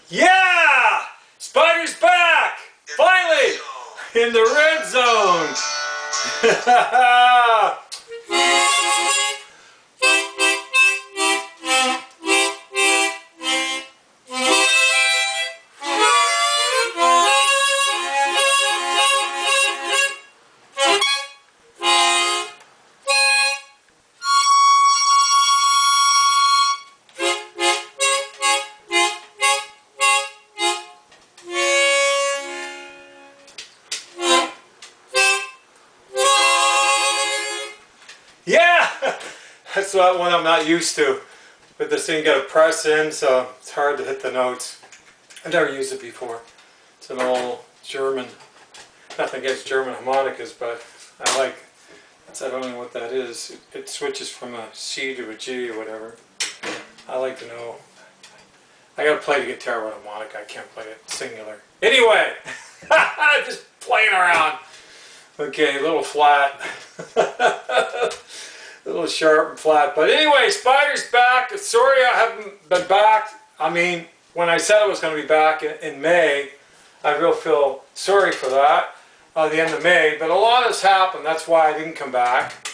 Yeah! Spider's back! Finally! In the red zone! Yeah! That's one I'm not used to. But this thing you gotta press in, so it's hard to hit the notes. I've never used it before. It's an old German, nothing against German harmonicas, but I don't know what that is. It switches from a C to a G or whatever. I like to know. I gotta play the guitar with a harmonica, I can't play it singular. Anyway, just playing around. Okay, a little flat. A little sharp and flat. But anyway, Spider's back. Sorry I haven't been back. I mean, when I said I was going to be back in May, I really feel sorry for that, the end of May. But a lot has happened. That's why I didn't come back.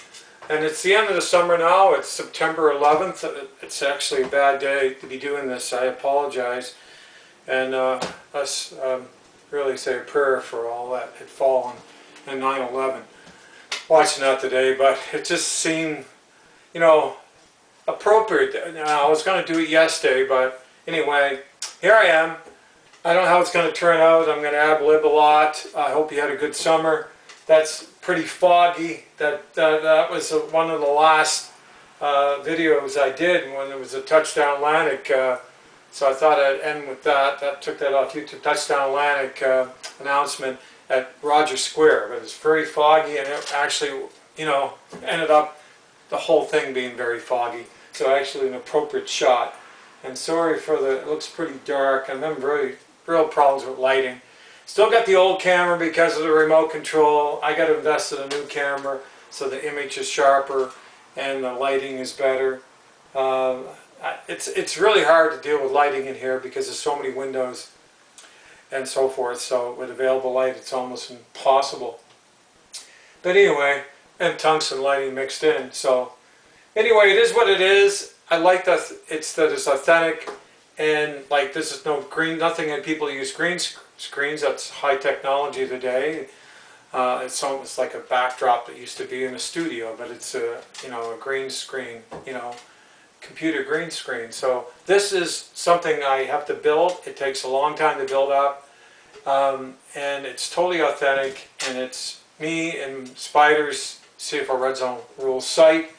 And it's the end of the summer now. It's September 11th. It's actually a bad day to be doing this. I apologize. And let's really say a prayer for all that had fallen in 9/11. Watching that today, but it just seemed, you know, appropriate. Now, I was going to do it yesterday, but anyway, here I am. I don't know how it's going to turn out. I'm going to ad-lib a lot. I hope you had a good summer. That's pretty foggy. That was one of the last videos I did when it was a Touchdown Atlantic. So I thought I'd end with that. Took that off YouTube. Touchdown Atlantic announcement at Rogers Square, but it was very foggy, and it actually, you know, ended up the whole thing being very foggy. So actually an appropriate shot. And sorry for it looks pretty dark. I'm having real problems with lighting. Still got the old camera because of the remote control. I got to invest in a new camera so the image is sharper and the lighting is better. It's really hard to deal with lighting in here because there's so many windows and so forth, so with available light it's almost impossible. But anyway, and tungsten lighting mixed in, so anyway, it is what it is. I like that it's authentic, and like this is no green, nothing, and people use green screens. That's high technology today. It's almost like a backdrop that used to be in a studio, but it's a, you know, a green screen, you know, computer green screen. So this is something I have to build. It takes a long time to build up, and it's totally authentic, and it's me and Spider's CFL Red Zone Rules site.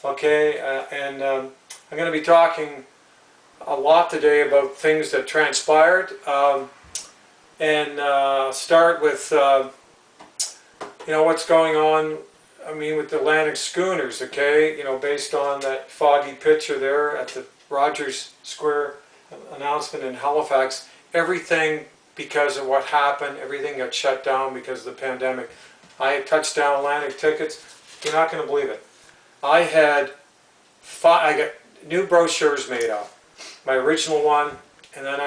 Okay, and I'm going to be talking a lot today about things that transpired, and start with you know, what's going on. I mean, with the Atlantic schooners, okay, you know, based on that foggy picture there at the Rogers Square announcement in Halifax, everything because of what happened, everything got shut down because of the pandemic. I had Touchdown Atlantic tickets. You're not going to believe it. I got new brochures made up. My original one, and then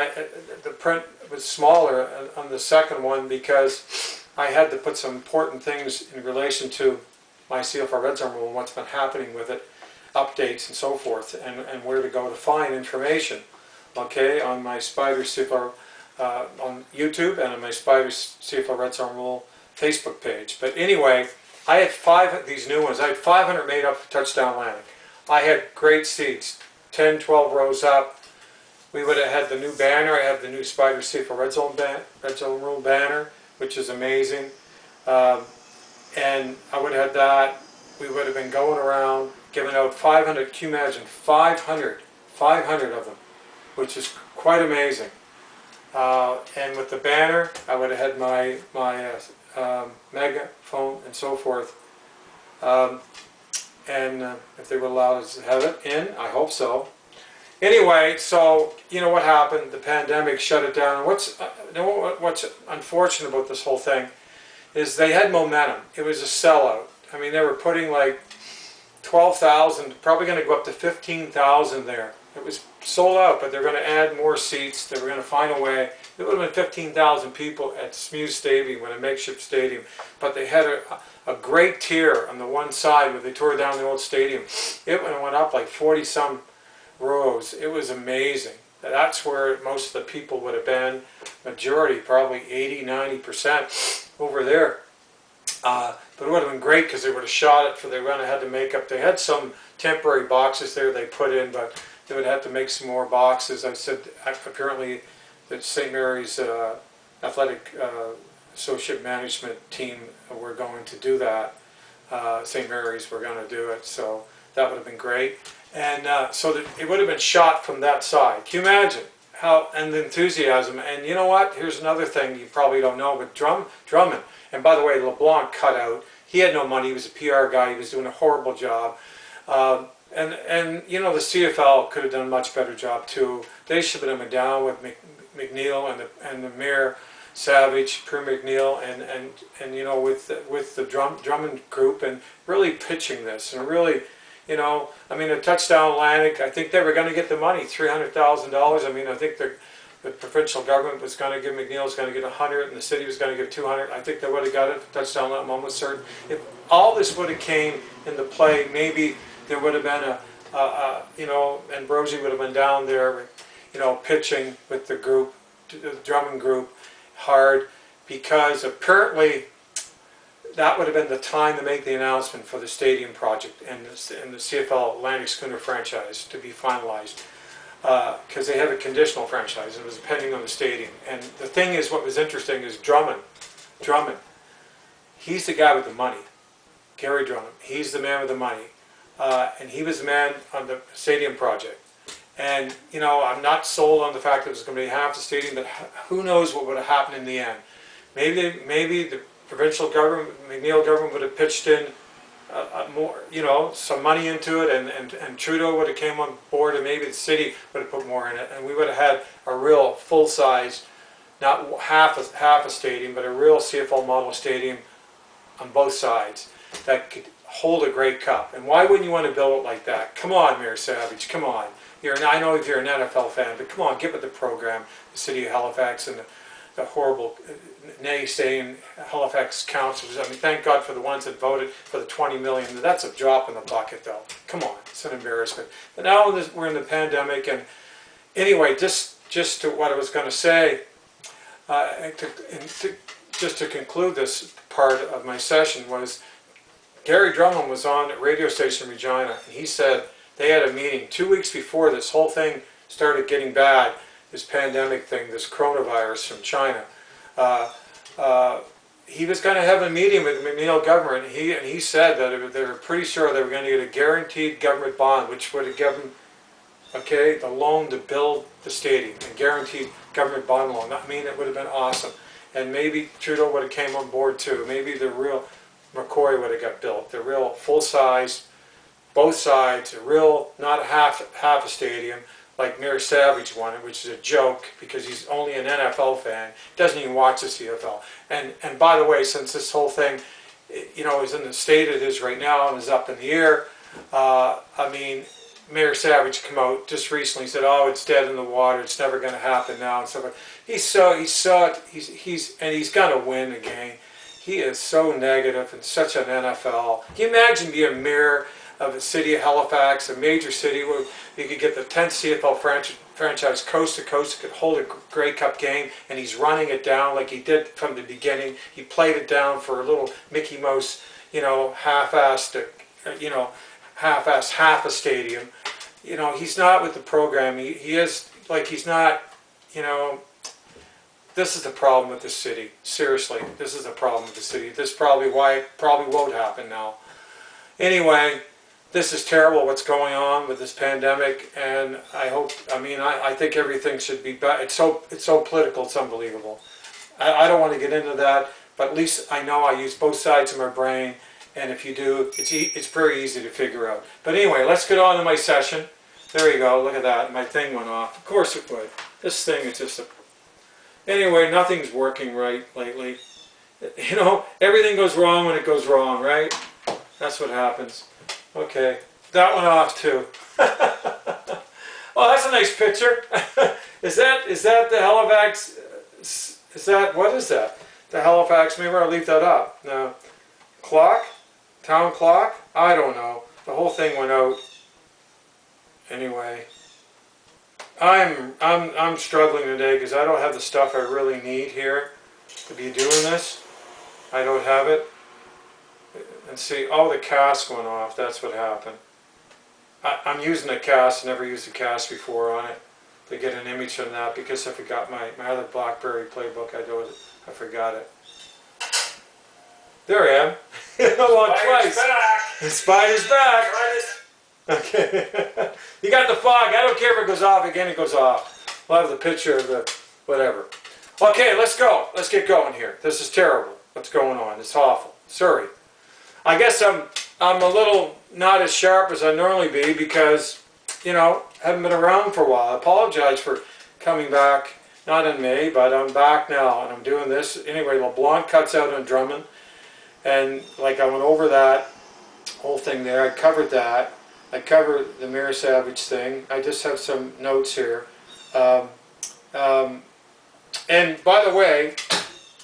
the print was smaller on the second one because I had to put some important things in relation to my CFL Red Zone rule and what's been happening with it, updates and so forth, and where to go to find information. Okay, on my Spider CFL on YouTube and on my Spider CFL Red Zone Rule Facebook page. But anyway, I had 5 of these new ones. I had 500 made up for Touchdown Atlantic. I had great seats, 10, 12 rows up. We would have had the new banner. I have the new Spider CFL Red Zone Rule banner, which is amazing. And I would have had that. We would have been going around giving out 500, can you imagine, 500 of them, which is quite amazing. And with the banner, I would have had my megaphone and so forth. And if they would allow us to have it in, I hope so. Anyway, so you know what happened? The pandemic shut it down. What's unfortunate about this whole thing is they had momentum. It was a sellout. I mean, they were putting like 12,000, probably going to go up to 15,000 there. It was sold out, but they're going to add more seats. They were going to find a way. It would have been 15,000 people at Smuse Stadium, with a makeshift stadium. But they had a great tier on the one side where they tore down the old stadium. It went up like 40-some rows. It was amazing. That's where most of the people would have been. Majority, probably 80–90% over there. But it would have been great because they would have shot it for, they would have had to make up. They had some temporary boxes there they put in, but they would have to make some more boxes. I said apparently the St. Mary's athletic associate management team were going to do that. St. Mary's were going to do it, so that would have been great. And so that it would have been shot from that side. Can you imagine how, and the enthusiasm? And you know what? Here's another thing you probably don't know, but Drummond, and by the way, LeBlanc cut out. He had no money. He was a PR guy. He was doing a horrible job. And you know, the CFL could have done a much better job too. They should have been down with McNeil and the Mayor Savage, Per McNeil, and you know, with the Drummond group, and really pitching this, and really, you know, I mean, a Touchdown Atlantic, I think they were going to get the money, $300,000. I mean, I think the provincial government was going to give, McNeil was going to get 100, and the city was going to give 200. I think they would have got it. Touchdown Atlantic, I'm almost certain. If all this would have came into play, maybe there would have been you know, and Ambrosi would have been down there, you know, pitching with the group, the Drummond group, hard, because apparently that would have been the time to make the announcement for the stadium project and the CFL Atlantic Schooner franchise to be finalized, because they have a conditional franchise. It was pending on the stadium. And the thing is, what was interesting is Drummond, he's the guy with the money. Gary Drummond, he's the man with the money. And he was the man on the stadium project. And, you know, I'm not sold on the fact that it was going to be half the stadium, but who knows what would have happened in the end. Maybe the provincial government, McNeil government, would have pitched in more, you know, some money into it, and Trudeau would have came on board, and maybe the city would have put more in it, and we would have had a real full-size, not half a stadium, but a real CFL model stadium on both sides that could hold a Grey Cup. And why wouldn't you want to build it like that? Come on, Mayor Savage, come on. I know if you're an NFL fan, but come on, get with the program. The city of Halifax and the horrible naysaying Halifax councils. I mean, thank God for the ones that voted for the $20 million. That's a drop in the bucket, though. Come on, it's an embarrassment. But now we're in the pandemic, and anyway, just to what I was going to say, just to conclude this part of my session, was Gary Drummond was on a radio station in Regina, and he said they had a meeting 2 weeks before this whole thing started getting bad, this pandemic thing, this coronavirus from China. He was going to have a meeting with the McNeil government, and he said that they were pretty sure they were going to get a guaranteed government bond, which would have given, okay, the loan to build the stadium, a guaranteed government bond loan. I mean, it would have been awesome. And maybe Trudeau would have came on board too. Maybe the real McCoy would have got built, the real full-size, both sides, a real, not half a stadium, like Mayor Savage wanted, which is a joke because he's only an NFL fan, doesn't even watch the CFL. And by the way, since this whole thing, you know, is in the state it is right now and is up in the air, I mean, Mayor Savage came out just recently, said, "Oh, it's dead in the water. It's never going to happen now," and stuff like that. He's going to win again. He is so negative and such an NFL. Can you imagine being a mayor of the city of Halifax, a major city where you could get the 10th CFL franchise coast to coast, could hold a Grey Cup game, and he's running it down like he did from the beginning. He played it down for a little Mickey Mouse, you know, half-assed, you know, half-assed half a stadium. You know, he's not with the program. He is, like, he's not, you know. This is the problem with the city. Seriously, this is the problem with the city. This is probably why it probably won't happen now. Anyway, this is terrible what's going on with this pandemic, and I think everything should be better. It's so political, it's unbelievable. I don't want to get into that, but at least I know I use both sides of my brain, and if you do, it's very easy to figure out. But anyway, let's get on to my session. There you go, look at that, my thing went off. Of course it would. This thing is just a... Anyway, nothing's working right lately. You know, everything goes wrong when it goes wrong, right? That's what happens. Okay, that one off too. Oh, that's a nice picture. Is that the Halifax? Is that, what is that? The Halifax? Maybe I'll leave that up. No, clock, town clock. I don't know. The whole thing went out. Anyway, I'm struggling today because I don't have the stuff I really need here to be doing this. I don't have it. And see, all the casts went off. That's what happened. I'm using a cast. Never used a cast before on it to get an image from that because I forgot my other BlackBerry playbook. I forgot it. There I am. Well, twice. The spider's back. Okay. You got the fog. I don't care if it goes off again. It goes off. We'll have the picture of the whatever. Okay, let's go. Let's get going here. This is terrible. What's going on? It's awful. Sorry. I guess I'm a little not as sharp as I normally be because, you know, haven't been around for a while. I apologize for coming back, not in May, but I'm back now and I'm doing this. Anyway, LeBlanc cuts out on Drummond, and like I went over that whole thing there. I covered that. I covered the Mirror Savage thing. I just have some notes here. And by the way,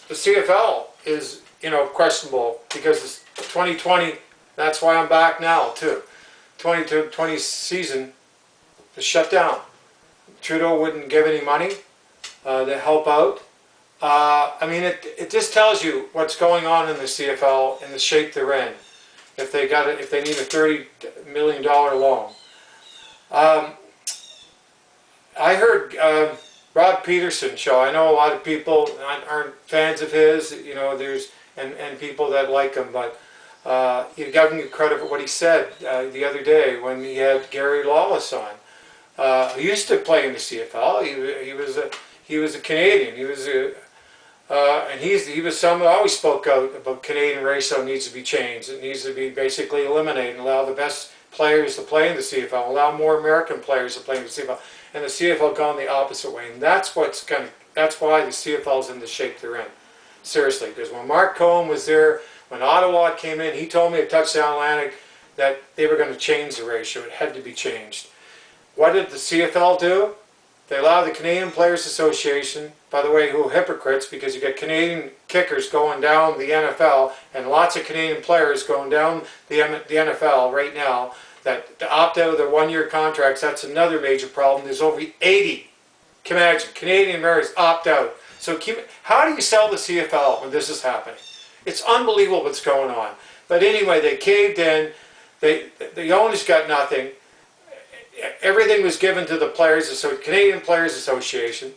the CFL is, you know, questionable because it's 2020. That's why I'm back now too. 2020 season is shut down. Trudeau wouldn't give any money to help out. I mean, it just tells you what's going on in the CFL and the shape they're in. If they need a $30 million loan. I heard Rob Peterson show. I know a lot of people aren't fans of his. You know, and people that like him, but. You got him credit for what he said the other day when he had Gary Lawless on. He used to play in the CFL. He was a Canadian. He was someone who always spoke out about Canadian ratio needs to be changed. It needs to be basically eliminated and allow the best players to play in the CFL. Allow more American players to play in the CFL. And the CFL gone the opposite way. And that's why the CFL is in the shape they're in. Seriously, because when Mark Cohen was there. When Ottawa came in, he told me at Touchdown Atlantic that they were going to change the ratio. It had to be changed. What did the CFL do? They allowed the Canadian Players Association, by the way, who are hypocrites because you got Canadian kickers going down the NFL and lots of Canadian players going down the NFL right now that to opt out of their one-year contracts. That's another major problem. There's over 80, can you imagine, Canadian Americans opt out. So how do you sell the CFL when this is happening? It's unbelievable what's going on. But anyway, they caved in. The owners got nothing. Everything was given to the players, so Canadian Players Association,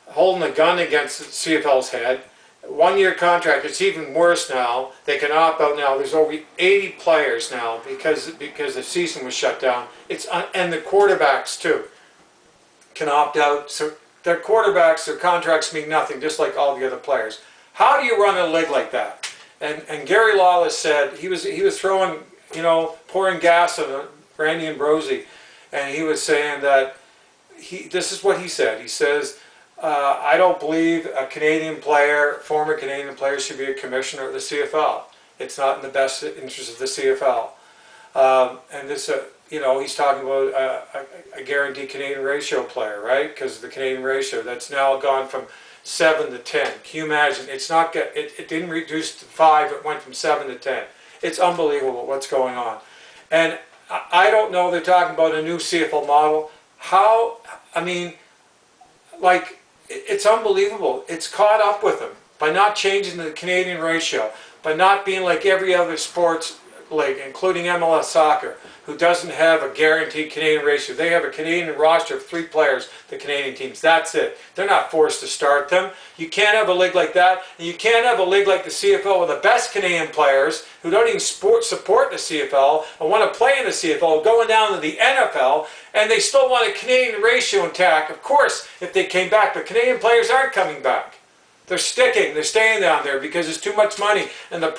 holding a gun against the CFL's head. One-year contract. It's even worse now. They can opt out now. There's over 80 players now because the season was shut down. And the quarterbacks too can opt out. So their quarterbacks, their contracts mean nothing, just like all the other players. How do you run a league like that? And Gary Lawless said he was throwing, you know, pouring gas on Randy Ambrosie, and he was saying that this is what he said. He says, I don't believe a Canadian player, former Canadian player, should be a commissioner of the CFL. It's not in the best interest of the CFL. And this, you know, he's talking about a guaranteed Canadian ratio player, right? Because the Canadian ratio that's now gone from 7 to 10. Can you imagine? It didn't reduce to 5. It went from 7 to 10. It's unbelievable what's going on. And I don't know. They're talking about a new CFL model. How? I mean, like, it's unbelievable. It's caught up with them by not changing the Canadian ratio, by not being like every other sports league, including MLS soccer, who doesn't have a guaranteed Canadian ratio. They have a Canadian roster of 3 players, the Canadian teams. That's it. They're not forced to start them. You can't have a league like that, and you can't have a league like the CFL with the best Canadian players who don't even support the CFL and want to play in the CFL, going down to the NFL, and they still want a Canadian ratio intact. Of course, if they came back, but Canadian players aren't coming back. They're staying down there because there's too much money, and the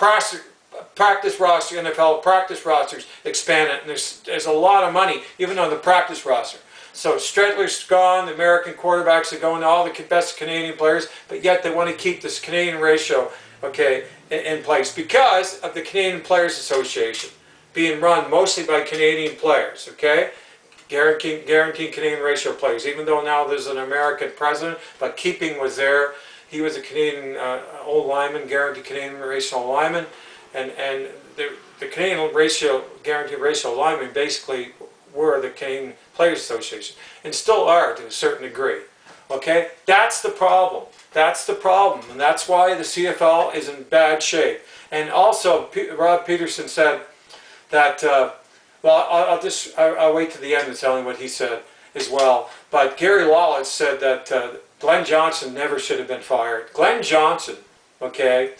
practice roster, NFL practice rosters expanded, and there's a lot of money even on the practice roster. So Stretler's gone, the American quarterbacks are going to all the best Canadian players, but yet they want to keep this Canadian ratio, okay, in place because of the Canadian Players Association. being run mostly by Canadian players, okay? Guaranteed Canadian ratio players, even though now there's an American president, but Keeping was there. He was a Canadian old lineman, guaranteed Canadian ratio lineman, and the Canadian guaranteed ratio linemen basically were the Canadian Players Association, and still are to a certain degree. Okay, that's the problem. That's the problem, and that's why the CFL is in bad shape. And also, Rob Peterson said that. Well, I'll wait to the end to tell him what he said as well. But Gary Lawless said that Glenn Johnson never should have been fired. Glenn Johnson, okay.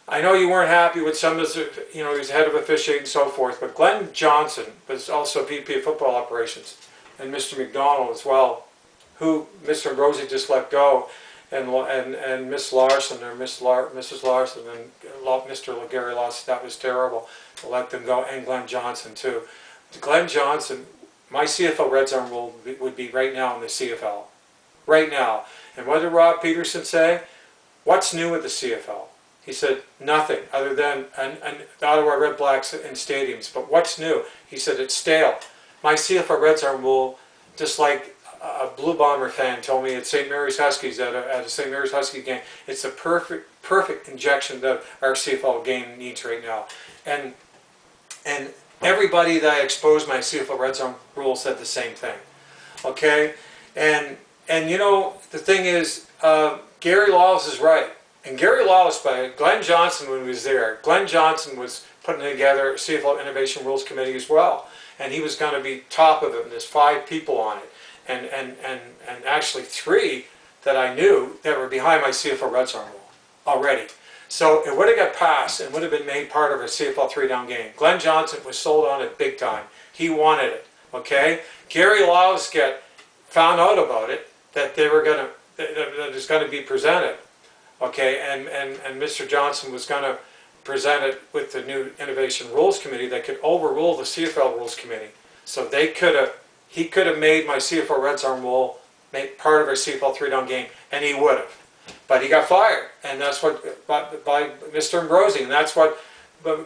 I know you weren't happy with some of his, he was head of officiating and so forth, but Glenn Johnson was also VP of football operations, and Mr. McDonald as well, who Mr. Ambrosi just let go, and Miss Larson or Mrs. Larson and Mr. Gary Lawson. That was terrible to let them go, and Glenn Johnson too. Glenn Johnson, my CFL Red Zone rule would be right now in the CFL, right now. And what did Rob Peterson say? What's new with the CFL? He said nothing other than the Ottawa Red Blacks in stadiums. But what's new? He said it's stale. My CFL Red Zone rule, just like a Blue Bomber fan told me at St. Mary's Huskies at a St. Mary's Husky game, it's a perfect injection that our CFL game needs right now. And everybody that I exposed my CFL Red Zone rule said the same thing. Okay, and the thing is, Gary Lawless is right. And Gary Lawless, by Glenn Johnson when he was there, Glenn Johnson was putting together a CFL Innovation Rules Committee as well, and he was going to be top of it. And there's 5 people on it, and actually 3 that I knew that were behind my CFL Red Zone rule already. So it would have got passed and would have been made part of a CFL 3-down game. Glenn Johnson was sold on it big time. He wanted it. Okay, Gary Lawless found out about it, that they were going to, that it was going to be presented. Okay, and Mr. Johnson was going to present it with the new Innovation Rules Committee that could overrule the CFL Rules Committee. So he could have made my CFL Red Zone rule made part of our CFL 3-down game, and he would have. But he got fired, and that's what by Mr. Ambrosi, and that's what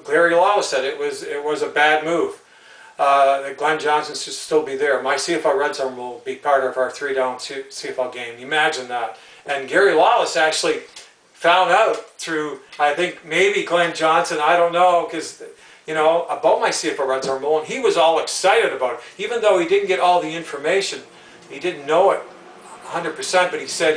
Gary Lawless said. It was a bad move. That Glenn Johnson should still be there. My CFL Red Zone will be part of our 3-down CFL game. Imagine that. And Gary Lawless actually found out through, I think maybe Glenn Johnson, I don't know, because about my CFL Red Zone rule, and he was all excited about it, even though he didn't get all the information. He didn't know it 100%, but he said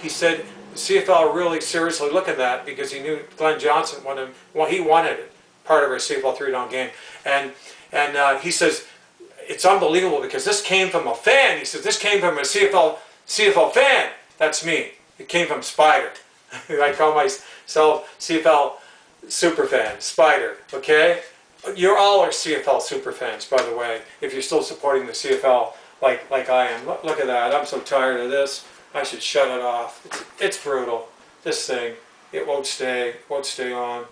the CFL really seriously looked at that because he knew Glenn Johnson wanted, well, he wanted it part of our CFL 3-down game, and he says it's unbelievable because this came from a fan. He says this came from a CFL fan. That's me. It came from Spider. I call myself CFL super fan, Spider. Okay, you're all our CFL super fans, by the way. If you're still supporting the CFL like I am, look at that. I'm so tired of this. I should shut it off. It's brutal. This thing, it won't stay on.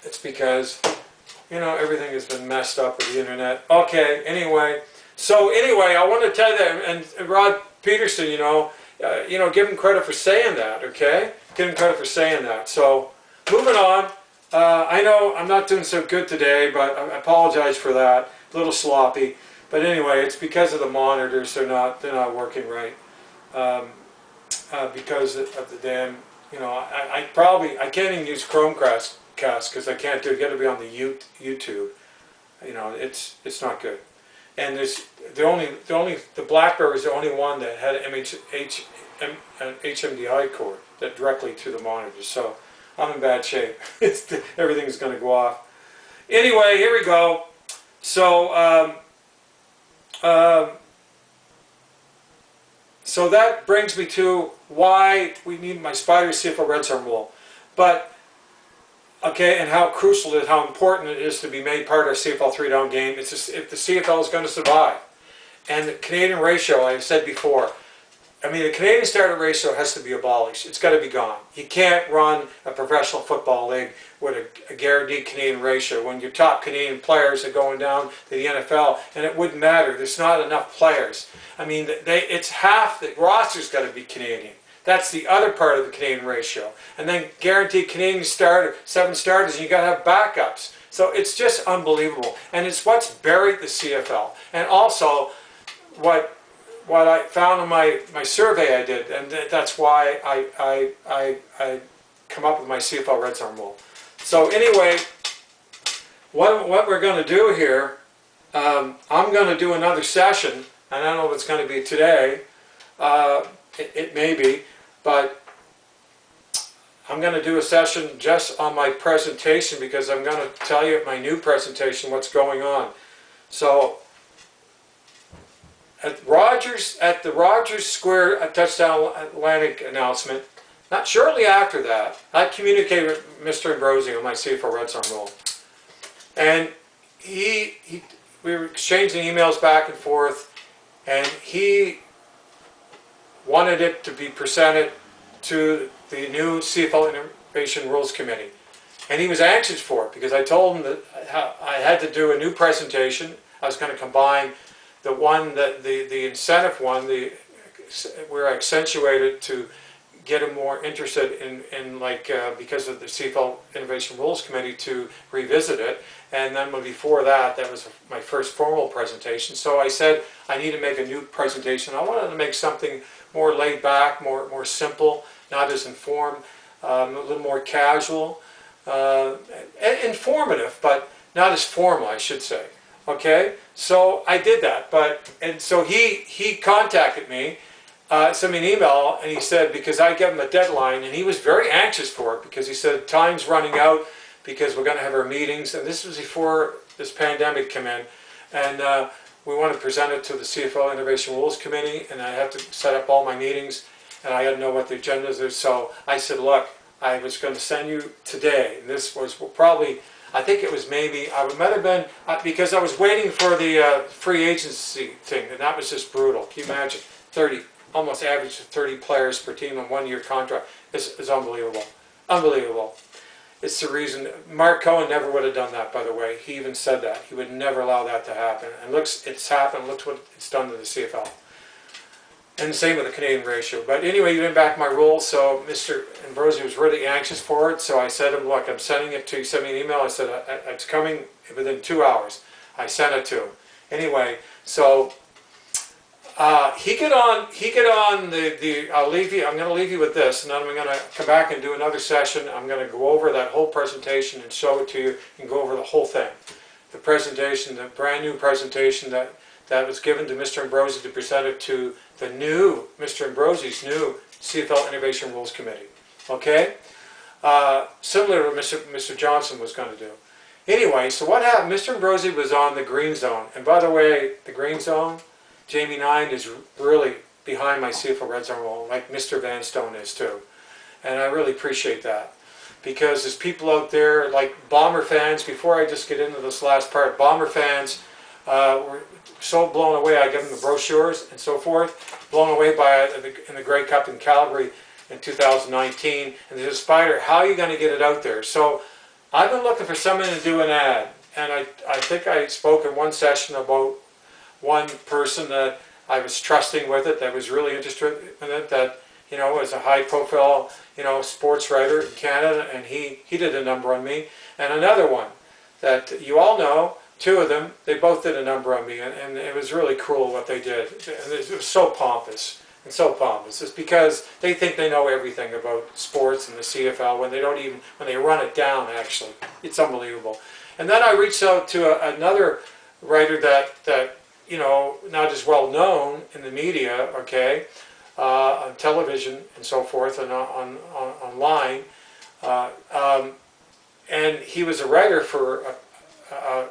It's because everything has been messed up with the internet. Okay. Anyway, I want to tell you that, and Rod Peterson, give him credit for saying that, okay? Give him credit for saying that. So, moving on. I know I'm not doing so good today, but I apologize for that. A little sloppy. But anyway, it's because of the monitors. They're not working right. Because of the damn, I can't even use Chromecast because I can't do it. You got to be on the YouTube. It's not good. And the BlackBerry is the only one that had an HMDI cord that directly to the monitor. So I'm in bad shape. Everything's going to go off. Anyway, here we go. So so that brings me to why we need my SPYDER CFL Red Zone rule. But okay, and how crucial it is, how important it is to be made part of our CFL 3-down game. It's just, if the CFL is going to survive. And the Canadian ratio, I have said before, the Canadian starter ratio has to be abolished. It's got to be gone. You can't run a professional football league with a guaranteed Canadian ratio when your top Canadian players are going down to the NFL, and it wouldn't matter. There's not enough players. It's half the roster's got to be Canadian. That's the other part of the Canadian ratio. And then guaranteed Canadian 7 starters, and you got to have backups. So it's just unbelievable. And it's what's buried the CFL. And also, what I found in my survey I did, and that's why I come up with my CFL Red Zone rule. So anyway, what we're going to do here, I'm going to do another session, and I don't know if it's going to be today, it may be, but I'm going to do a session just on my presentation because I'm going to tell you at my new presentation what's going on. So at the Rogers Square Touchdown Atlantic announcement, not shortly after that, I communicated with Mr. Ambrosi on my CFL Red Zone rule. And we were exchanging emails back and forth, and he wanted it to be presented to the new CFL Innovation Rules Committee. And he was anxious for it because I told him that I had to do a new presentation. I was going to combine the one that the incentive one, where I accentuated to get him more interested in like because of the CFL Innovation Rules Committee to revisit it. And then before that, that was my first formal presentation. So I said I need to make a new presentation. I wanted to make something more laid back, more simple, not as informed, a little more casual, informative, but not as formal, I should say. Okay, so I did that, and so he contacted me, sent me an email, and he said, because I gave him a deadline, and he was very anxious for it, because he said, time's running out, because we're going to have our meetings, and this was before this pandemic came in, and we want to present it to the CFL Innovation Rules Committee, and I have to set up all my meetings, and I had to know what the agendas are, so I said, look, I was going to send you today, and this was probably, I think it was maybe, I might have been, because I was waiting for the free agency thing, and that was just brutal. Can you imagine? 30, almost average 30 players per team on 1-year contract. It's unbelievable. Unbelievable. It's the reason, Mark Cohen never would have done that, by the way. He even said that. He would never allow that to happen. And it's happened. Look what it's done to the CFL. And the same with the Canadian ratio. But anyway, you went back my rule, so Mr. Ambrosi was really anxious for it. So I said to him, look, I'm sending it to you. He sent me an email. I said, it's coming within 2 hours. I sent it to him. Anyway, so he get on I'll leave you, I'm going to leave you with this, and then I'm going to come back and do another session. I'm going to go over that whole presentation and show it to you and go over the whole thing. The presentation, the brand new presentation that was given to Mr. Ambrosi to present it to the new, Mr. Ambrosi's new CFL Innovation Rules Committee. Okay? Similar to what Mr. Johnson was going to do. Anyway, so what happened? Mr. Ambrosi was on the green zone. And by the way, the green zone, Jamie 9 is really behind my CFL Red Zone rule, like Mr. Van Stone is too. And I really appreciate that. Because there's people out there, like Bomber fans, before I just get into this last part, Bomber fans were so blown away. I give them the brochures and so forth, blown away by in the Grey Cup in Calgary in 2019. And there's a Spider, how are you going to get it out there? So I've been looking for someone to do an ad. And I think I spoke in one session about one person that I was trusting with it, that was really interested in it, that, you know, was a high profile, you know, sports writer in Canada, and he did a number on me. And another one that you all know, two of them, they both did a number on me, and it was really cruel what they did. And it was so pompous, and so pompous. It's because they think they know everything about sports and the CFL when they don't even, when they run it down, actually. It's unbelievable. And then I reached out to another writer that you know, not as well known in the media, okay, on television and so forth, and online. And he was a writer for a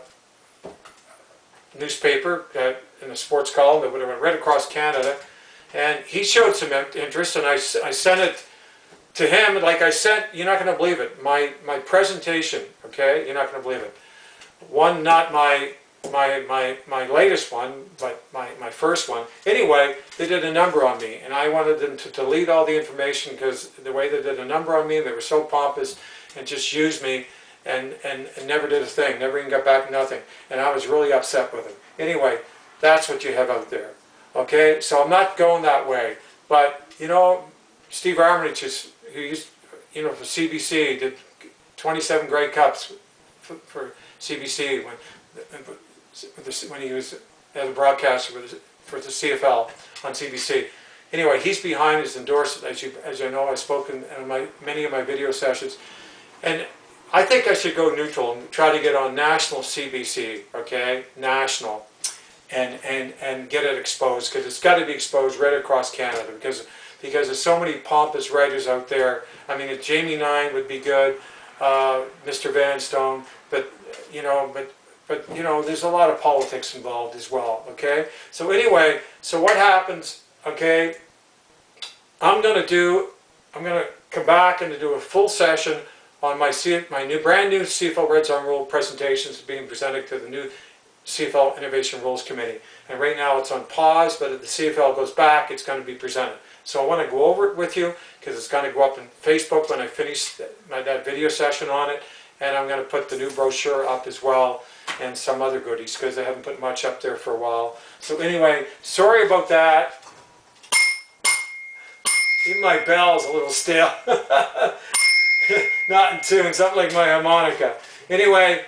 newspaper in a sports column that would have read across Canada. And he showed some interest, and I sent it to him. Like I sent, you're not going to believe it, my presentation, okay? You're not going to believe it. One, not my latest one, but my first one. Anyway, they did a number on me, and I wanted them to delete all the information because the way they did a number on me, they were so pompous and just used me and never did a thing, never even got back nothing. And I was really upset with them. Anyway, that's what you have out there. Okay, so I'm not going that way. But, you know, Steve Armitage, who used, you know, for CBC, did 27 Grey Cups for CBC when he was as a broadcaster for the CFL on CBC. Anyway, he's behind his endorsement, as you know, I've spoken in many of my video sessions, and I think I should go neutral and try to get on national CBC, okay, national, and get it exposed, because it's got to be exposed right across Canada, because there's so many pompous writers out there. I mean, Jamie Nine would be good, Mr. Vanstone, but you know, there's a lot of politics involved as well. Okay, so anyway, so what happens? Okay, I'm gonna come back and do a full session on my brand new CFL Red Zone Rule presentations being presented to the new CFL Innovation Rules Committee. And right now it's on pause, but if the CFL goes back, it's going to be presented. So I want to go over it with you, because it's going to go up on Facebook when I finish that video session on it. And I'm going to put the new brochure up as well, and some other goodies, because I haven't put much up there for a while. So anyway, sorry about that. Even my bell's a little stale. Not in tune, something like my harmonica. Anyway,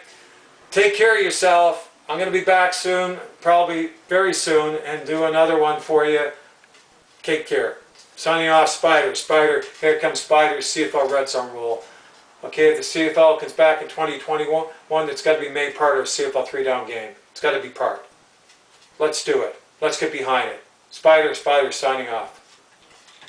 take care of yourself. I'm going to be back soon, probably very soon, and do another one for you. Take care. Signing off, Spider. Here comes Spider's CFL Red Zone Rule. Okay, if the CFL comes back in 2021, it's got to be made part of a CFL 3-down game. It's got to be part. Let's do it. Let's get behind it. Spider signing off.